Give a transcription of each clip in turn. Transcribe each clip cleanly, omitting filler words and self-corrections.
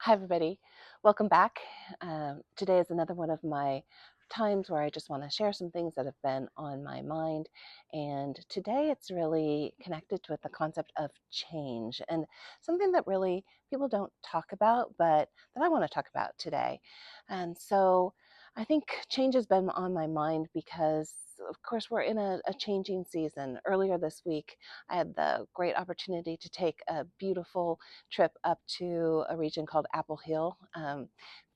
Hi, everybody. Welcome back. Today is another one of my times where I just want to share some things that have been on my mind. And today it's really connected with the concept of change and something that really people don't talk about, but that I want to talk about today. And so I think change has been on my mind because, of course, we're in a changing season. Earlier this week, I had the great opportunity to take a beautiful trip up to a region called Apple Hill,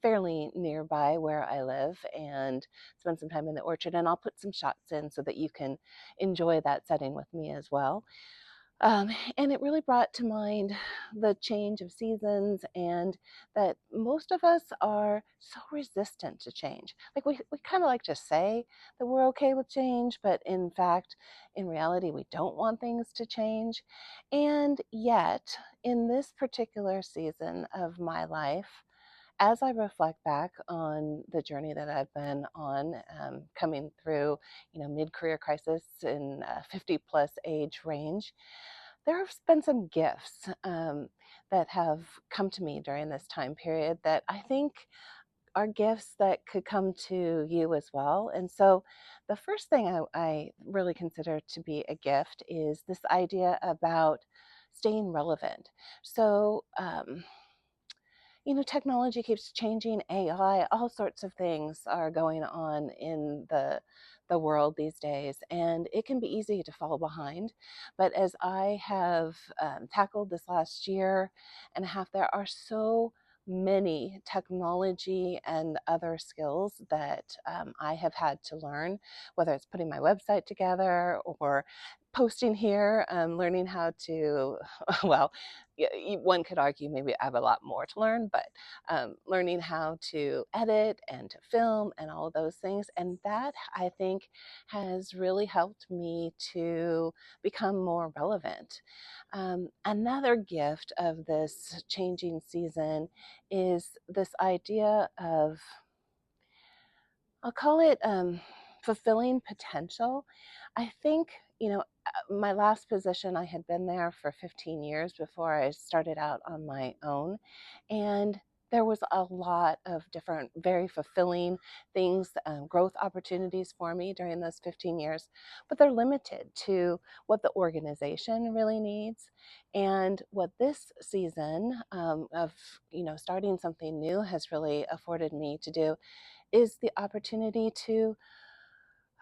fairly nearby where I live, and spend some time in the orchard. And I'll put some shots in so that you can enjoy that setting with me as well. And it really brought to mind the change of seasons and that most of us are so resistant to change. Like we kind of like to say that we're okay with change, but in fact, in reality, we don't want things to change. And yet, in this particular season of my life, as I reflect back on the journey that I've been on, coming through, mid-career crisis in 50 plus age range, there have been some gifts that have come to me during this time period that I think are gifts that could come to you as well. And so, the first thing I really consider to be a gift is this idea about staying relevant. So, technology keeps changing, AI, all sorts of things are going on in the world these days, and it can be easy to fall behind. But as I have tackled this last year and a half, there are so many technology and other skills that I have had to learn, whether it's putting my website together or posting here, learning how to, well, one could argue maybe I have a lot more to learn, but learning how to edit and to film and all of those things. And that I think has really helped me to become more relevant. Another gift of this changing season is this idea of, I'll call it fulfilling potential. I think, my last position, I had been there for 15 years before I started out on my own. And there was a lot of different, very fulfilling things, growth opportunities for me during those 15 years, but they're limited to what the organization really needs. And what this season of, starting something new has really afforded me to do is the opportunity to,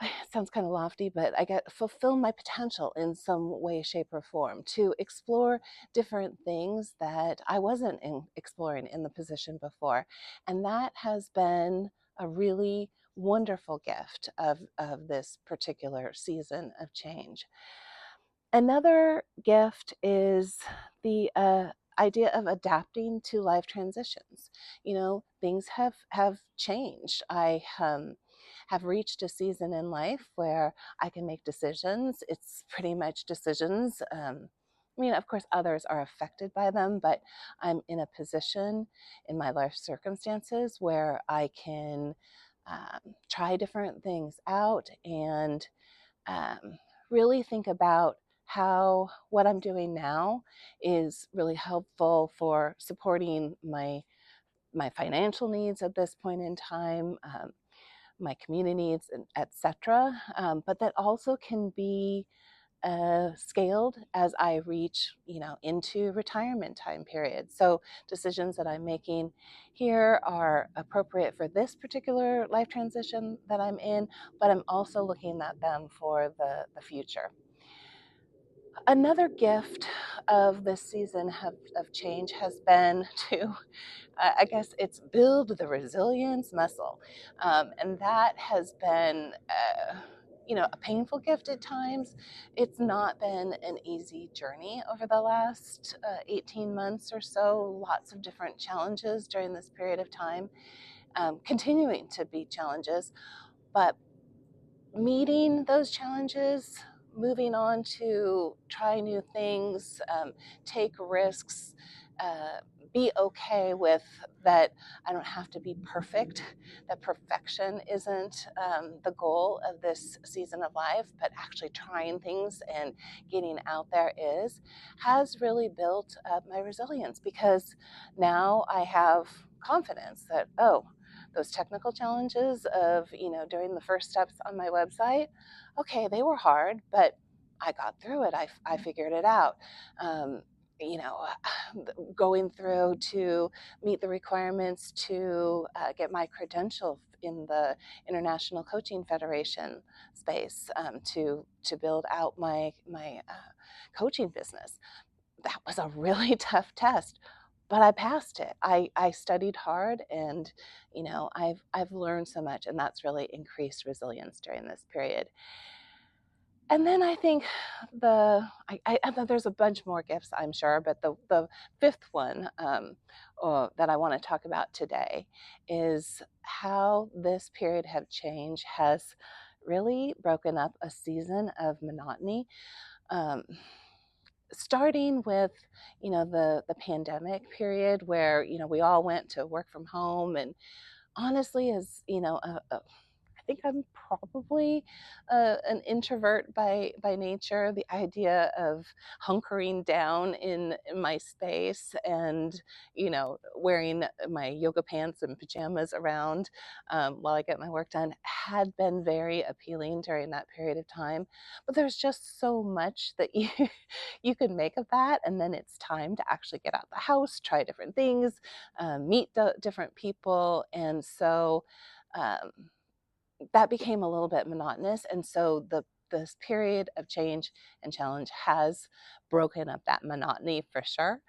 it sounds kind of lofty, but I get fulfill my potential in some way, shape, or form, to explore different things that I wasn't exploring in the position before. And that has been a really wonderful gift of this particular season of change. Another gift is the idea of adapting to life transitions. Things have changed. I have reached a season in life where I can make decisions. It's pretty much decisions. I mean, of course, others are affected by them, but I'm in a position in my life circumstances where I can try different things out and um, really think about how what I'm doing now is really helpful for supporting my financial needs at this point in time, my community needs, and etc. But that also can be scaled as I reach, into retirement time period. So decisions that I'm making here are appropriate for this particular life transition that I'm in, but I'm also looking at them for the future. Another gift of this season of change has been to, I guess it's build the resilience muscle. And that has been, a painful gift at times. It's not been an easy journey over the last 18 months or so. Lots of different challenges during this period of time, continuing to be challenges, but meeting those challenges, moving on to try new things, take risks, be okay with that. I don't have to be perfect, that perfection isn't the goal of this season of life, but actually trying things and getting out there has really built up my resilience, because now I have confidence that, oh, those technical challenges of, doing the first steps on my website, okay, they were hard, but I got through it. I figured it out. Um, you know, Going through to meet the requirements to get my credential in the International Coaching Federation space, to build out my coaching business. That was a really tough test, but I passed it. I studied hard, and I've learned so much, and that's really increased resilience during this period. And then I think there's a bunch more gifts, I'm sure, but the fifth one, that I want to talk about today is how this period of change has really broken up a season of monotony. Um, Starting with, the pandemic period, where we all went to work from home, and honestly, as I think I'm probably an introvert by nature. The idea of hunkering down in my space and wearing my yoga pants and pajamas around while I get my work done had been very appealing during that period of time. But there's just so much that you you can make of that, and then it's time to actually get out the house, try different things, meet different people, and so. Um, that became a little bit monotonous. And so this period of change and challenge has broken up that monotony for sure.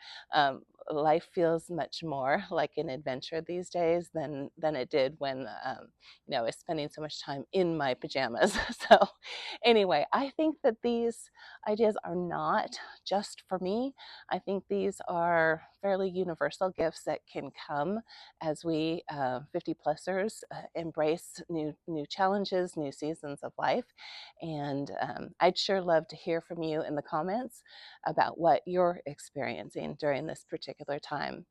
Life feels much more like an adventure these days than it did when I was spending so much time in my pajamas. So anyway, I think that these ideas are not just for me. I think these are fairly universal gifts that can come as we 50 plusers embrace new challenges, new seasons of life. And I'd sure love to hear from you in the comments about what you're experiencing during this particular time.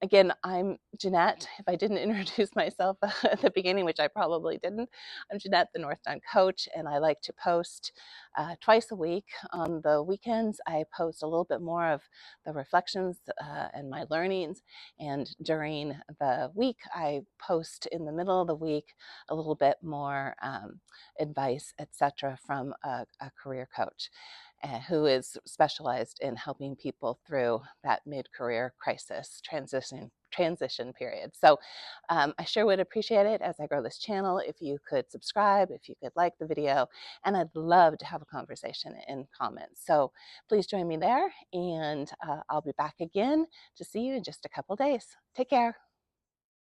Again, I'm Jeanette. If I didn't introduce myself at the beginning, which I probably didn't, I'm Jeanette, the North Down Coach, and I like to post twice a week. On the weekends, I post a little bit more of the reflections and my learnings, and during the week, I post in the middle of the week a little bit more advice, etc., from a career coach who is specialized in helping people through that mid-career crisis transition period. So I sure would appreciate it as I grow this channel if you could subscribe, if you could like the video, and I'd love to have a conversation in comments. So please join me there, and I'll be back again to see you in just a couple days. Take care.